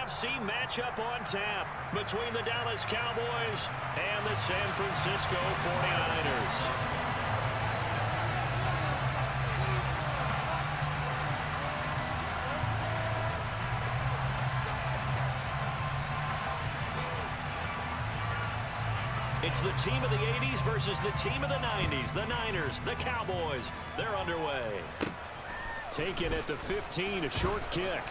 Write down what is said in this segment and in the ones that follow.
must-see matchup on tap between the Dallas Cowboys and the San Francisco 49ers. It's the team of the 80s versus the team of the 90s. The Niners, the Cowboys, they're underway. Taken at the 15, a short kick.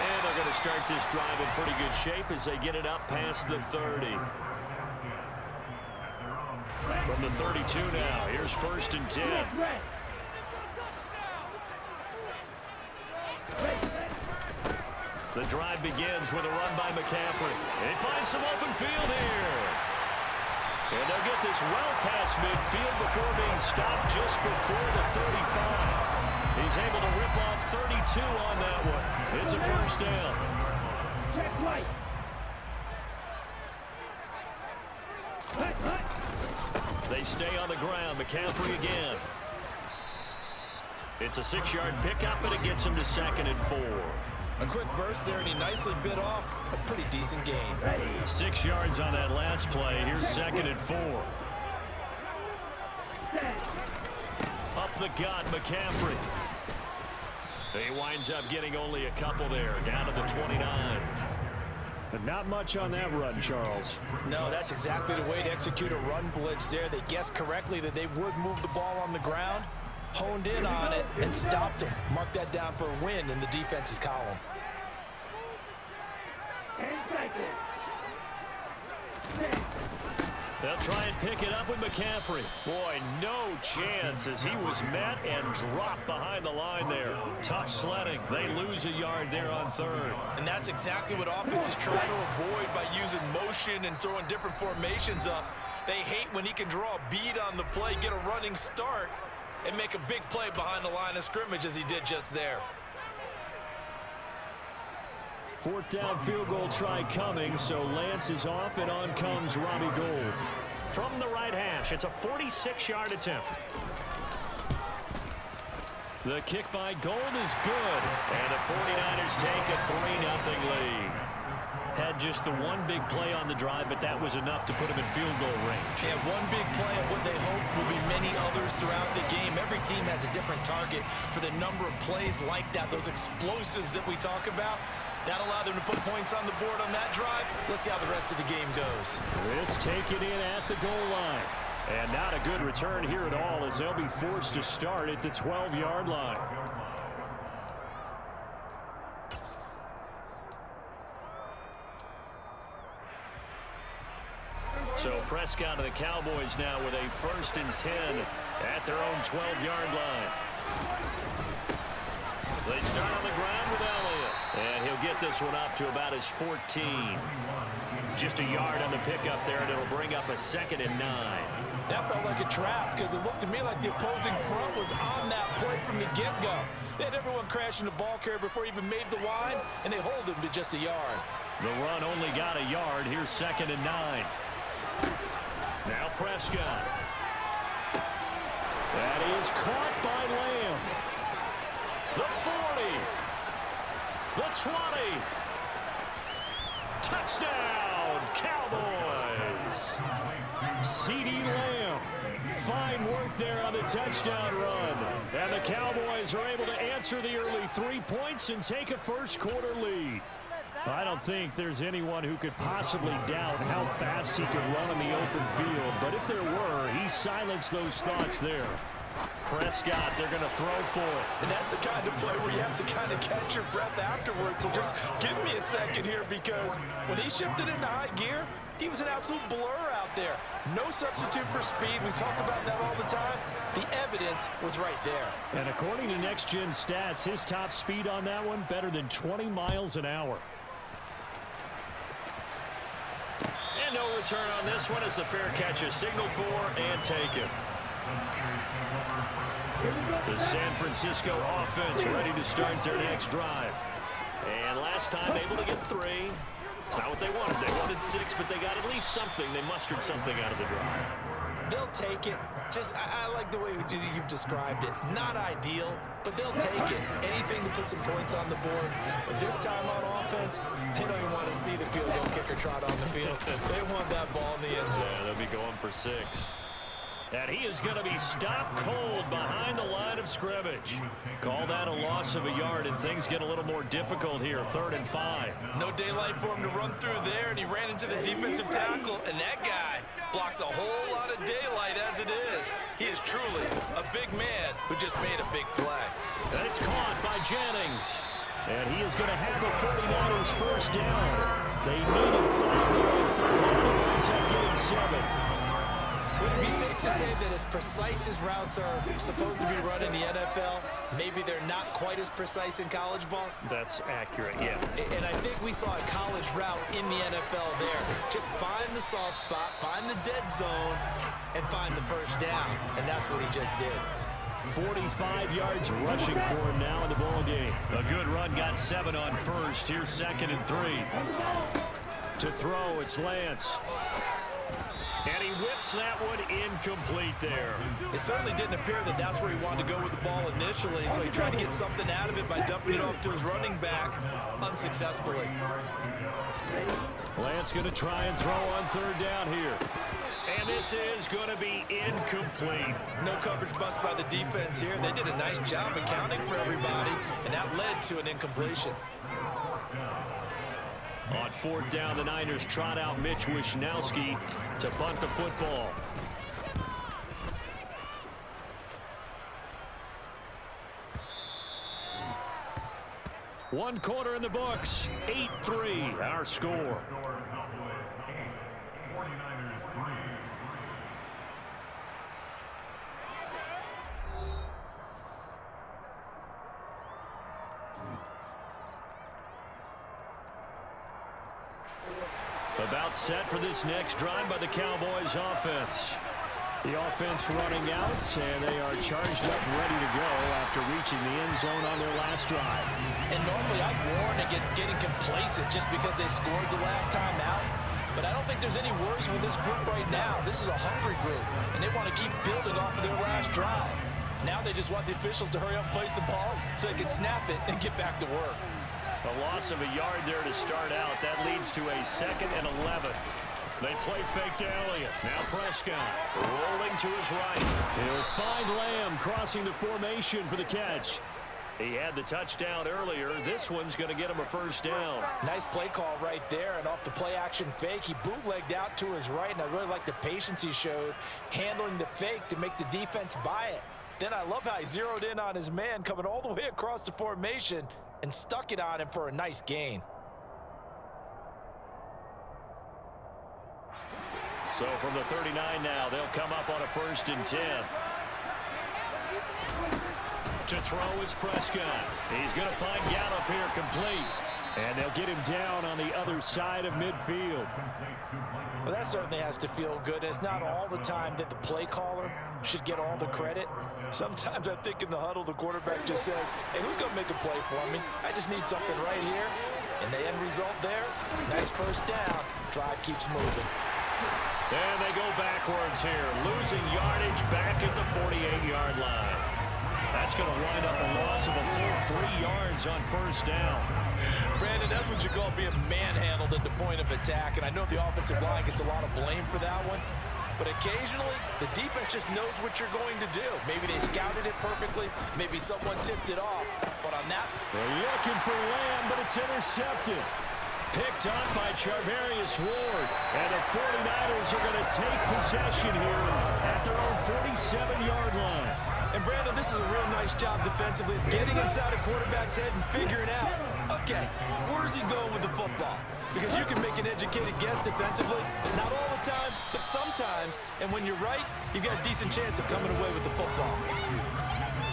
And they're going to start this drive in pretty good shape as they get it up past the 30. From the 32 now, here's 1st and 10. The drive begins with a run by McCaffrey. They find some open field here. And they'll get this well past midfield before being stopped just before the 35. He's able to rip off 32 on that one. It's a 1st down. They stay on the ground. McCaffrey again. It's a 6-yard pickup, and it gets him to 2nd and 4. A quick burst there, and he nicely bit off a pretty decent gain. 6 yards on that last play. Here's 2nd and 4. Up the gut, McCaffrey. He winds up getting only a couple there, down to the 29. But not much on that run, Charles. No, that's exactly the way to execute a run blitz there. They guessed correctly that they would move the ball on the ground, honed in on it, and stopped him. Mark that down for a win in the defense's column. They'll try and pick it up with McCaffrey. Boy, no chance as he was met and dropped behind the line there. Tough sledding. They lose a yard there on 3rd. And that's exactly what offenses try to avoid by using motion and throwing different formations up. They hate when he can draw a bead on the play, get a running start, and make a big play behind the line of scrimmage as he did just there. 4th down field goal try coming, so Lance is off, and on comes Robbie Gould. From the right hash, it's a 46-yard attempt. The kick by Gould is good, and the 49ers take a 3-0 lead. Had just the one big play on the drive, but that was enough to put him in field goal range. Yeah, one big play of what they hope will be many others throughout the game. Every team has a different target for the number of plays like that, those explosives that we talk about. That allowed them to put points on the board on that drive. Let's see how the rest of the game goes. This taken in at the goal line. And not a good return here at all as they'll be forced to start at the 12-yard line. So Prescott and the Cowboys now with a 1st and 10 at their own 12-yard line. They start on the ground with Elliott. And he'll get this one up to about his 14. Just a yard on the pickup there, and it'll bring up a 2nd and 9. That felt like a trap because it looked to me like the opposing front was on that play from the get-go. They had everyone crashing the ball carrier before he even made the line, and they hold him to just a yard. The run only got a yard. Here's 2nd and 9. Now Prescott. That is caught by Lamb. The 40. The 20. Touchdown, Cowboys. CeeDee Lamb. Fine work there on the touchdown run. And the Cowboys are able to answer the early 3 points and take a 1st quarter lead. I don't think there's anyone who could possibly doubt how fast he could run in the open field. But if there were, he silenced those thoughts there. Prescott, they're going to throw for it. And that's the kind of play where you have to kind of catch your breath afterwards. So just give me a second here, because when he shifted into high gear, he was an absolute blur out there. No substitute for speed. We talk about that all the time. The evidence was right there. And according to Next Gen Stats, his top speed on that one, better than 20 miles an hour. And no return on this one as the fair catch is signaled for and taken. The San Francisco offense ready to start their next drive. And last time able to get 3. It's not what they wanted. They wanted 6, but they got at least something. They mustered something out of the drive. They'll take it. Just, I like the way you've described it. Not ideal, but they'll take it. Anything to put some points on the board. But this time on defense, they don't even want to see the field goal kicker trot on the field. They want that ball in the end zone. Yeah, they'll be going for 6. And he is going to be stopped cold behind the line of scrimmage. Call that a loss of a yard, and things get a little more difficult here. 3rd and 5. No daylight for him to run through there, and he ran into the defensive tackle, and that guy blocks a whole lot of daylight as it is. He is truly a big man who just made a big play. And it's caught by Jennings. And he is going to have a 49ers first down. They needed 5 on 3rd down. He winds up getting 7. Would it be safe to say that as precise as routes are supposed to be run in the NFL, maybe they're not quite as precise in college ball? That's accurate, yeah. And I think we saw a college route in the NFL there. Just find the soft spot, find the dead zone, and find the first down. And that's what he just did. 45 yards rushing for him now in the ball game. A good run, got 7 on first. Here's 2nd and 3. To throw, it's Lance. And he whips that one incomplete there. It certainly didn't appear that that's where he wanted to go with the ball initially, so he tried to get something out of it by dumping it off to his running back unsuccessfully. Lance going to try and throw on 3rd down here. And this is going to be incomplete. No coverage bust by the defense here. They did a nice job accounting for everybody, and that led to an incompletion. On 4th down, the Niners trot out Mitch Wishnowski to bunt the football. One quarter in the books. 8-3, our score. About set for this next drive by the Cowboys offense. The offense running out, and they are charged up ready to go after reaching the end zone on their last drive. And normally I warn against getting complacent just because they scored the last time out. But I don't think there's any worries with this group right now. This is a hungry group, and they want to keep building off of their last drive. Now they just want the officials to hurry up and place the ball so they can snap it and get back to work. A loss of a yard there to start out. That leads to a 2nd and 11. They play fake to Elliott. Now Prescott rolling to his right. He'll find Lamb crossing the formation for the catch. He had the touchdown earlier. This one's going to get him a first down. Nice play call right there, and off the play-action fake, he bootlegged out to his right, and I really like the patience he showed handling the fake to make the defense buy it. Then I love how he zeroed in on his man coming all the way across the formation and stuck it on him for a nice gain. So from the 39 now, they'll come up on a 1st and 10. To throw is Prescott. He's going to find Gallup here complete. And they'll get him down on the other side of midfield. Well, that certainly has to feel good. It's not all the time that the play caller should get all the credit. Sometimes I think in the huddle, the quarterback just says, hey, who's going to make a play for me? I just need something right here. And the end result there, nice first down. Drive keeps moving. And they go backwards here, losing yardage back at the 48-yard line. That's going to wind up a loss of a full 3 yards on first down. Brandon, that's what you call being manhandled at the point of attack, and I know the offensive line gets a lot of blame for that one, but occasionally the defense just knows what you're going to do. Maybe they scouted it perfectly, maybe someone tipped it off, but on that... They're looking for Lamb, but it's intercepted. Picked up by Charvarius Ward, and the 49ers are going to take possession here at their own 47-yard line. And Brandon, this is a real nice job defensively of getting inside a quarterback's head and figuring out, okay, where's he going with the football? Because you can make an educated guess defensively, not all the time, but sometimes, and when you're right, you've got a decent chance of coming away with the football.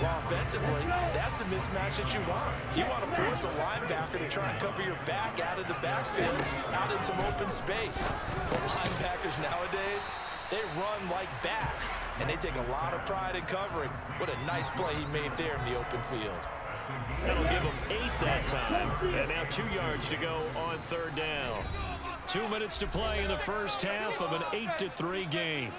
Well, offensively, that's the mismatch that you want. You want to force a linebacker to try and cover your back out of the backfield, out in some open space. But linebackers nowadays, they run like backs, and they take a lot of pride in covering. What a nice play he made there in the open field. That'll give him 8 that time. And now 2 yards to go on 3rd down. 2 minutes to play in the first half of an 8-3 game.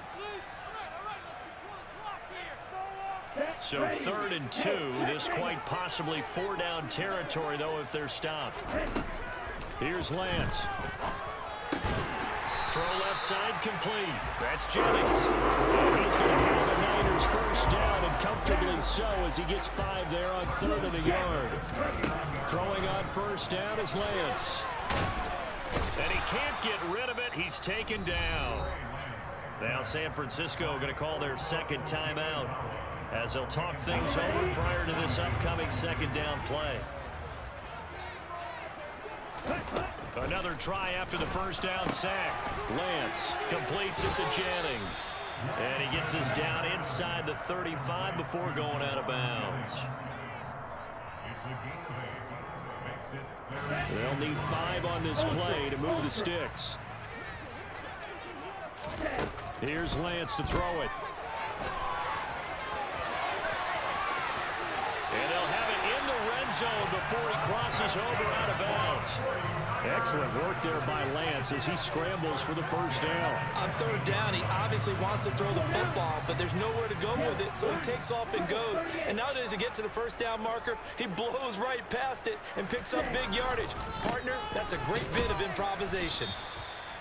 So 3rd and 2. This quite possibly 4-down territory, though, if they're stopped. Here's Lance. Throw left side complete. That's Jennings. And he's going to have the Niners first down, and comfortably so as he gets 5 there on 3rd and a yard. Throwing on first down is Lance. And he can't get rid of it. He's taken down. Now San Francisco going to call their second timeout as they'll talk things over prior to this upcoming second down play. Another try after the first down sack. Lance completes it to Jennings. And he gets us down inside the 35 before going out of bounds. They'll need 5 on this play to move the sticks. Here's Lance to throw it. And they'll have it in the red zone before he crosses over out of bounds. Excellent work there by Lance as he scrambles for the first down. On 3rd down, he obviously wants to throw the football, but there's nowhere to go with it, so he takes off and goes. And now does he get to the first down marker? He blows right past it and picks up big yardage. Partner, that's a great bit of improvisation.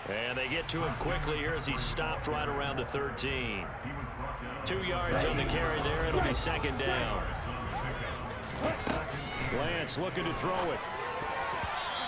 And they get to him quickly here as he's stopped right around the 13. 2 yards on the carry there. It'll be second down. Lance looking to throw it.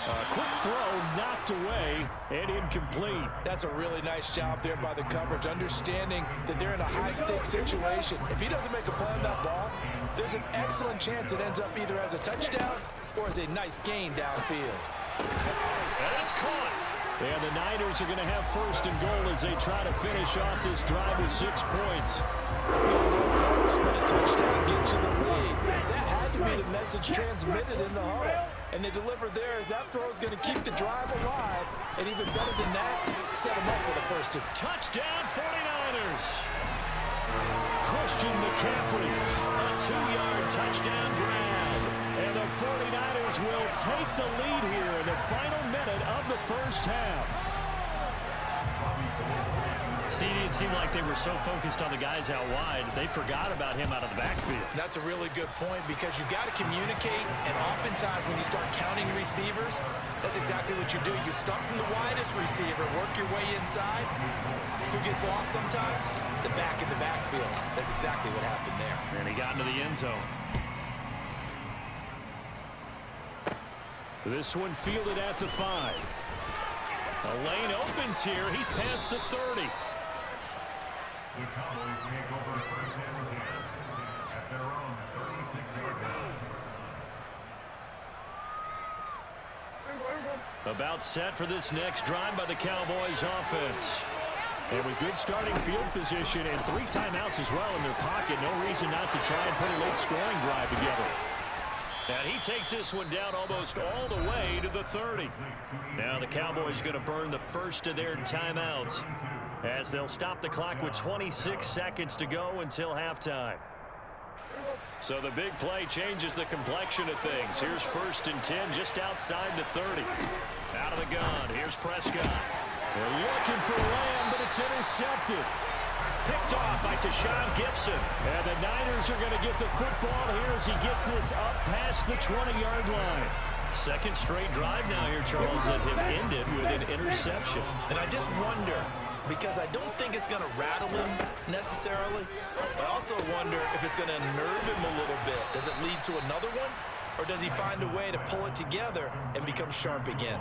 A quick throw knocked away and incomplete. That's a really nice job there by the coverage, understanding that they're in a high-stakes situation. If he doesn't make a play on that ball, there's an excellent chance it ends up either as a touchdown or as a nice gain downfield. And it's caught. And the Niners are going to have first and goal as they try to finish off this drive with 6 points. But a touchdown gets you the lead. That had to be the message transmitted in the huddle. And they deliver there as that throw is going to keep the drive alive. And even better than that, set them up with a first and touchdown 49ers. Christian McCaffrey, a 2-yard touchdown grab. And the 49ers will take the lead here in the final minute of the first half. CD, it seemed like they were so focused on the guys out wide, they forgot about him out of the backfield. That's a really good point because you've got to communicate, and oftentimes when you start counting receivers, that's exactly what you do. You start from the widest receiver, work your way inside. Who gets lost sometimes? The back in the backfield. That's exactly what happened there. And he got into the end zone. This one fielded at the 5. A lane opens here. He's past the 30. The Cowboys make over first and 10 at their own 36-yard line. About set for this next drive by the Cowboys offense. And with good starting field position and 3 timeouts as well in their pocket, no reason not to try and put a late scoring drive together. And he takes this one down almost all the way to the 30. Now the Cowboys going to burn the first of their timeouts as they'll stop the clock with 26 seconds to go until halftime. So the big play changes the complexion of things. Here's 1st and 10 just outside the 30. Out of the gun. Here's Prescott. They're looking for Lamb, but it's intercepted. Picked off by Tashawn Gibson. And the Niners are going to get the football here as he gets this up past the 20-yard line. Second straight drive now here, Charles, that have ended with an interception. And I just wonder, because I don't think it's going to rattle him necessarily, but I also wonder if it's going to unnerve him a little bit. Does it lead to another one? Or does he find a way to pull it together and become sharp again?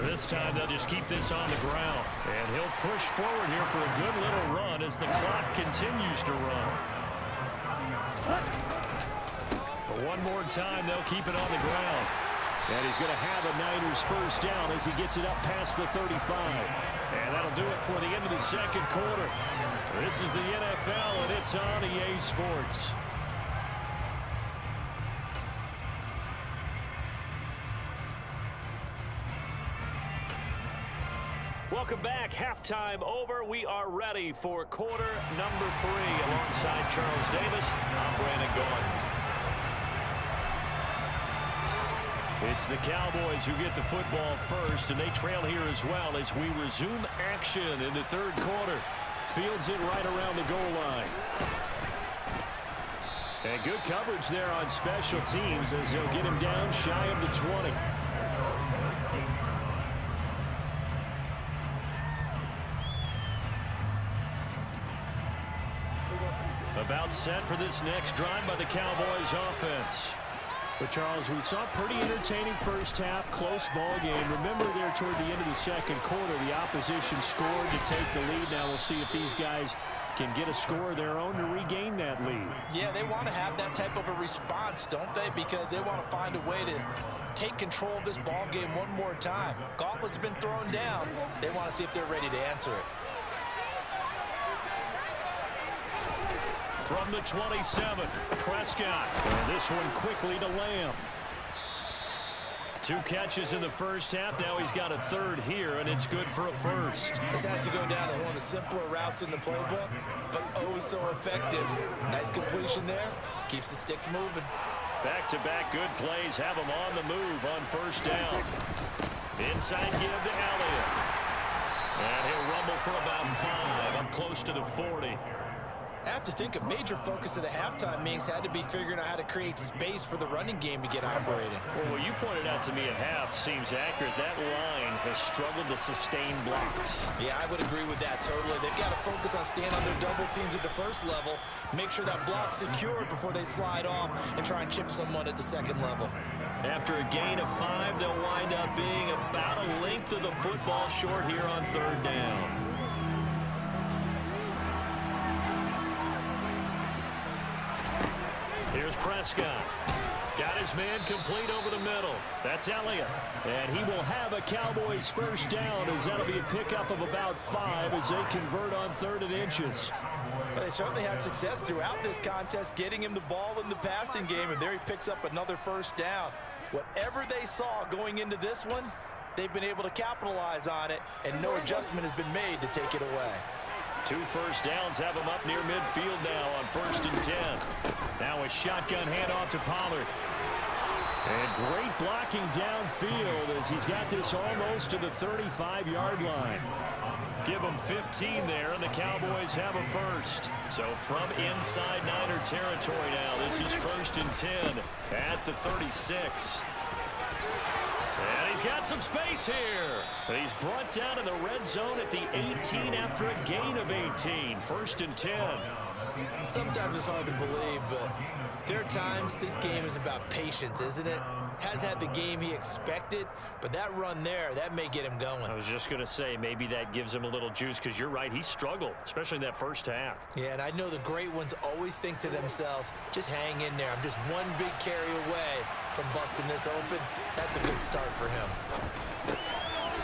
This time they'll just keep this on the ground. And he'll push forward here for a good little run as the clock continues to run. But one more time, they'll keep it on the ground. And he's going to have a Niners first down as he gets it up past the 35. And that'll do it for the end of the second quarter. This is the NFL, and it's on EA Sports. Welcome back. Halftime over. We are ready for quarter number 3. Alongside Charles Davis, I'm Brandon Gordon. It's the Cowboys who get the football first, and they trail here as well as we resume action in the third quarter. Fields it right around the goal line. And good coverage there on special teams as they'll get him down shy of the 20. About set for this next drive by the Cowboys offense. But, Charles, we saw a pretty entertaining first half, close ball game. Remember there toward the end of the second quarter, the opposition scored to take the lead. Now we'll see if these guys can get a score of their own to regain that lead. Yeah, they want to have that type of a response, don't they? Because they want to find a way to take control of this ball game one more time. Gauntlet's been thrown down. They want to see if they're ready to answer it. From the 27, Prescott. And this one quickly to Lamb. 2 catches in the first half. Now he's got a third here, and it's good for a first. This has to go down as one of the simpler routes in the playbook, but oh so effective. Nice completion there. Keeps the sticks moving. Back-to-back good plays have him on the move on first down. Inside give to Elliott. And he'll rumble for about 5, up close to the 40. I have to think a major focus of the halftime meetings had to be figuring out how to create space for the running game to get operating. Well, what you pointed out to me at half seems accurate. That line has struggled to sustain blocks. Yeah, I would agree with that totally. They've got to focus on staying on their double teams at the first level, make sure that block's secured before they slide off and try and chip someone at the second level. After a gain of 5, they'll wind up being about a length of the football short here on third down. Here's Prescott. Got his man complete over the middle. That's Elliott. And he will have a Cowboys first down as that'll be a pickup of about 5 as they convert on 3rd and inches. Well, they certainly had success throughout this contest getting him the ball in the passing game, and there he picks up another first down. Whatever they saw going into this one, they've been able to capitalize on it, and no adjustment has been made to take it away. 2 first downs have him up near midfield now on 1st and 10. Now a shotgun handoff to Pollard. And great blocking downfield as he's got this almost to the 35-yard line. Give him 15 there, and the Cowboys have a first. So from inside Niner territory now, this is 1st and 10 at the 36. And he's got some space here. But he's brought down in the red zone at the 18 after a gain of 18. 1st and 10. Sometimes it's hard to believe, but there are times this game is about patience, isn't it? Has had the game he expected, but that run there, that may get him going. I was just going to say, maybe that gives him a little juice, because you're right, he struggled, especially in that first half. Yeah, and I know the great ones always think to themselves, just hang in there. I'm just one big carry away from busting this open. That's a good start for him.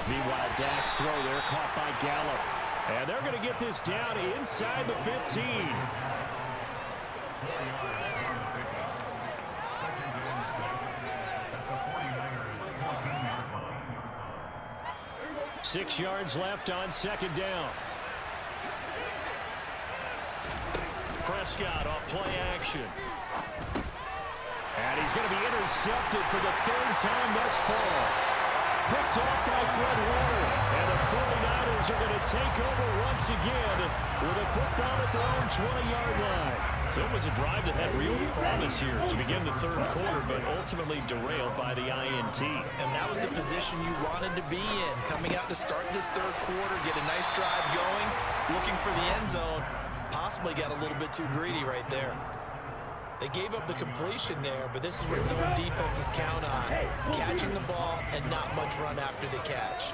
Meanwhile, Dak's throw there caught by Gallup. And they're going to get this down inside the 15. 6 yards left on 2nd down. Prescott off play action. And he's going to be intercepted for the 3rd time thus far. Picked off by Fred Warner. And the 49ers are going to take over once again with a football at their own 20-yard line. So it was a drive that had real promise here to begin the 3rd quarter, but ultimately derailed by the INT. And that was the position you wanted to be in. Coming out to start this 3rd quarter, get a nice drive going, looking for the end zone. Possibly got a little bit too greedy right there. They gave up the completion there, but this is what zone defenses count on. Catching the ball and not much run after the catch.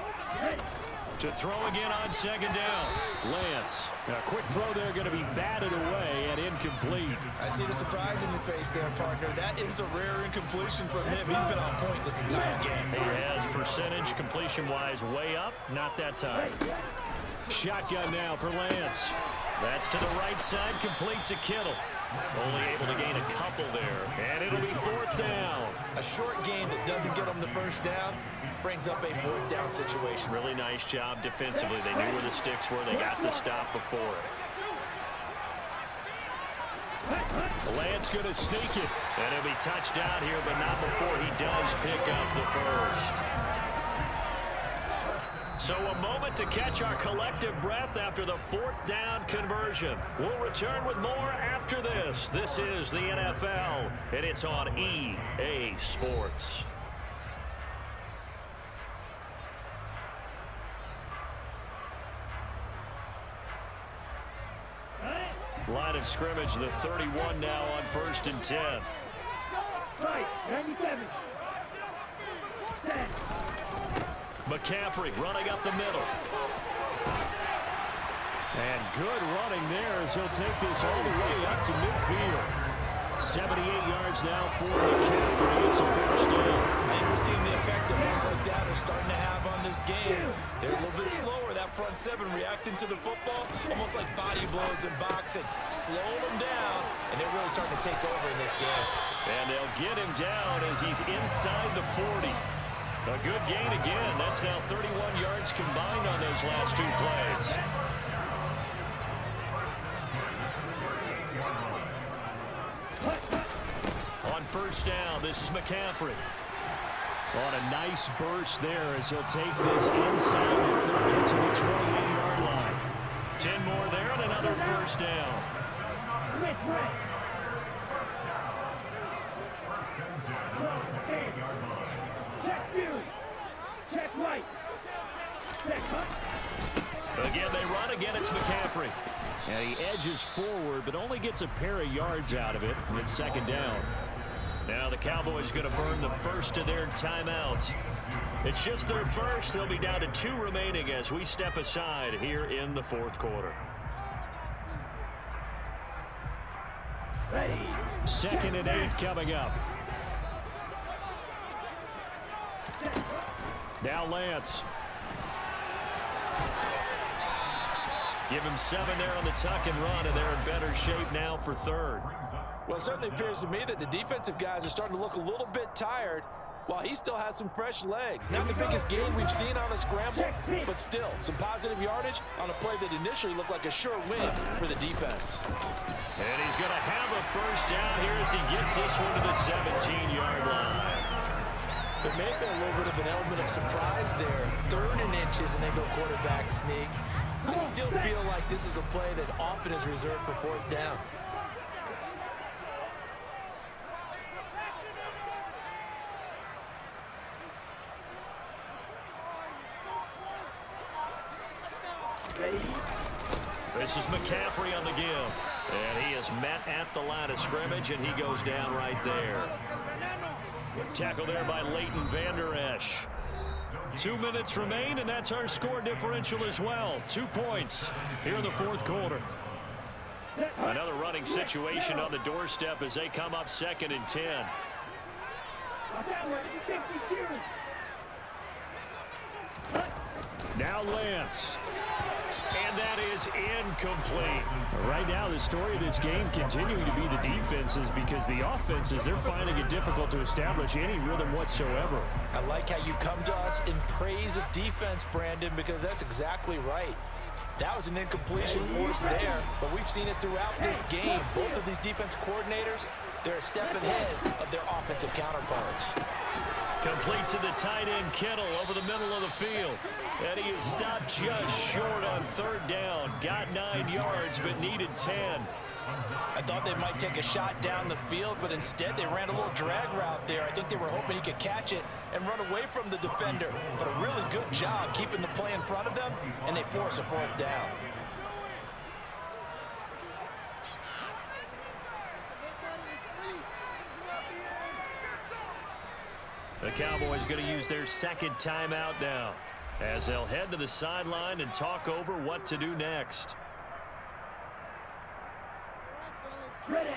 To throw again on 2nd down. Lance. A quick throw there going to be batted away and incomplete. I see the surprise in your face there, partner. That is a rare incompletion from him. He's been on point this entire game. He has percentage completion-wise way up. Not that time. Shotgun now for Lance. That's to the right side, complete to Kittle. Only able to gain a couple there, and it'll be 4th down. A short gain that doesn't get them the first down brings up a 4th down situation. Really nice job defensively. They knew where the sticks were. They got the stop before it. Lance going to sneak it, and he'll be touched out here, but not before he does pick up the first. So a moment to catch our collective breath after the 4th down conversion. We'll return with more after this. This is the NFL, and it's on EA Sports. Line of scrimmage, the 31 now on 1st and 10. Right, 97. 10. McCaffrey running up the middle. And good running there as he'll take this all the way up to midfield. 78 yards now for McCaffrey. It's a first down. I think we're seeing the effect that runs like that are starting to have on this game. They're a little bit slower, that front seven reacting to the football, almost like body blows in boxing, slowing them down, and they're really starting to take over in this game. And they'll get him down as he's inside the 40. A good gain again. That's now 31 yards combined on those last 2 plays. On 1st down, this is McCaffrey. On a nice burst there as he'll take this inside the 30 to the 28-yard line. 10 more there and another 1st down. Check view. Check right. Check Again, they run. Again, it's McCaffrey. And he edges forward, but only gets a pair of yards out of it. And it's 2nd down. Now the Cowboys going to burn the first of their timeouts. It's just their first. They'll be down to 2 remaining as we step aside here in the 4th quarter. Ready. 2nd and 8 coming up. Now Lance. Give him 7 there on the tuck and run, and they're in better shape now for 3rd. Well, it certainly appears to me that the defensive guys are starting to look a little bit tired while he still has some fresh legs. Not the biggest gain we've seen on a scramble, but still some positive yardage on a play that initially looked like a sure win for the defense. And he's going to have a 1st down here as he gets this one to the 17-yard line. There may have been a little bit of an element of surprise there. 3rd and inches, and they go quarterback sneak. I still feel like this is a play that often is reserved for 4th down. This is McCaffrey on the give. And he is met at the line of scrimmage, and he goes down right there. Tackled there by Leighton Vander Esch. 2 minutes remain, and that's our score differential as well. 2 points here in the 4th quarter. Another running situation on the doorstep as they come up 2nd and 10. Now Lance. And that is incomplete. Right now, the story of this game continuing to be the defenses, because the offenses, they're finding it difficult to establish any rhythm whatsoever. I like how you come to us in praise of defense, Brandon, because that's exactly right. That was an incompletion force there, but we've seen it throughout this game. Both of these defense coordinators, they're a step ahead of their offensive counterparts. Complete to the tight end, Kittle, over the middle of the field. And he is stopped just short on 3rd down. Got 9 yards, but needed 10. I thought they might take a shot down the field, but instead they ran a little drag route there. I think they were hoping he could catch it and run away from the defender. But a really good job keeping the play in front of them, and they force a 4th down. The Cowboys going to use their 2nd timeout now, as they'll head to the sideline and talk over what to do next. Ready.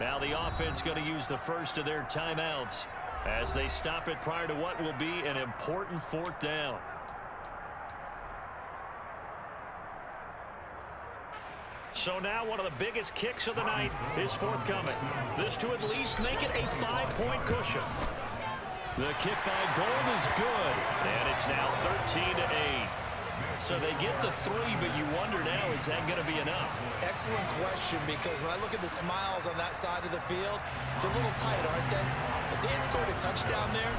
Now the offense going to use the first of their timeouts as they stop it prior to what will be an important 4th down. So now one of the biggest kicks of the night is forthcoming. This to at least make it a 5-point cushion. The kick by Gold is good, and it's now 13-8. So they get the 3, but you wonder now, is that going to be enough? Excellent question, because when I look at the smiles on that side of the field, it's a little tight, aren't they? If they had scored a touchdown there,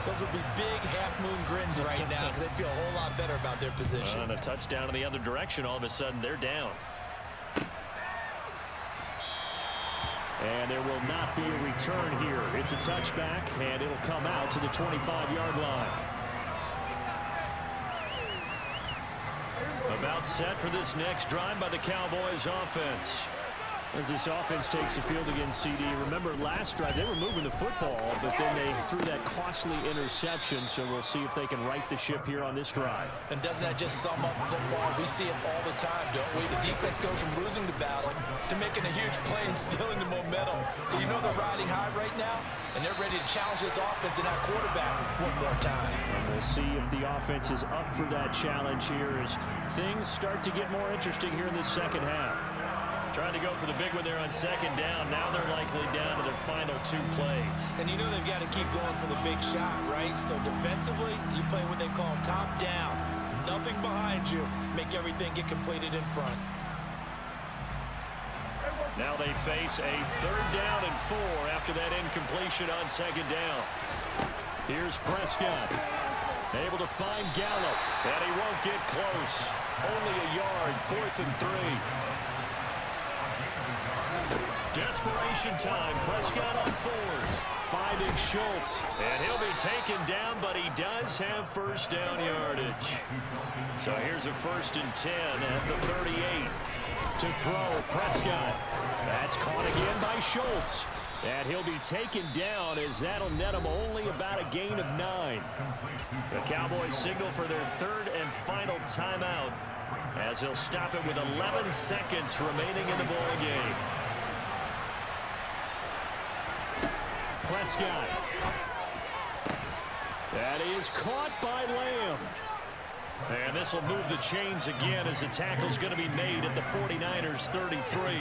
those would be big half-moon grins right now because they'd feel a whole lot better about their position. And a touchdown in the other direction, all of a sudden they're down. And there will not be a return here. It's a touchback, and it'll come out to the 25-yard line. About set for this next drive by the Cowboys offense. As this offense takes the field against CD. Remember last drive, they were moving the football, but then they threw that costly interception, so we'll see if they can right the ship here on this drive. And doesn't that just sum up football? We see it all the time, don't we? The defense goes from losing the battle to making a huge play and stealing the momentum. So you know they're riding high right now, and they're ready to challenge this offense and that quarterback one more time. And we'll see if the offense is up for that challenge here as things start to get more interesting here in the second half. Trying to go for the big one there on second down. Now they're likely down to their final 2 plays. And you know they've got to keep going for the big shot, right? So defensively, you play what they call top down. Nothing behind you. Make everything get completed in front. Now they face a 3rd down and 4 after that incompletion on second down. Here's Prescott. Able to find Gallup. And he won't get close. Only a yard, 4th and 3. Desperation time. Prescott on 4th. Finding Schultz. And he'll be taken down, but he does have first down yardage. So here's a 1st and 10 at the 38. To throw, Prescott. That's caught again by Schultz. And he'll be taken down as that'll net him only about a gain of 9. The Cowboys signal for their 3rd and final timeout as he'll stop it with 11 seconds remaining in the ball game. Prescott. That is caught by Lamb. And this will move the chains again as the tackle's going to be made at the 49ers 33.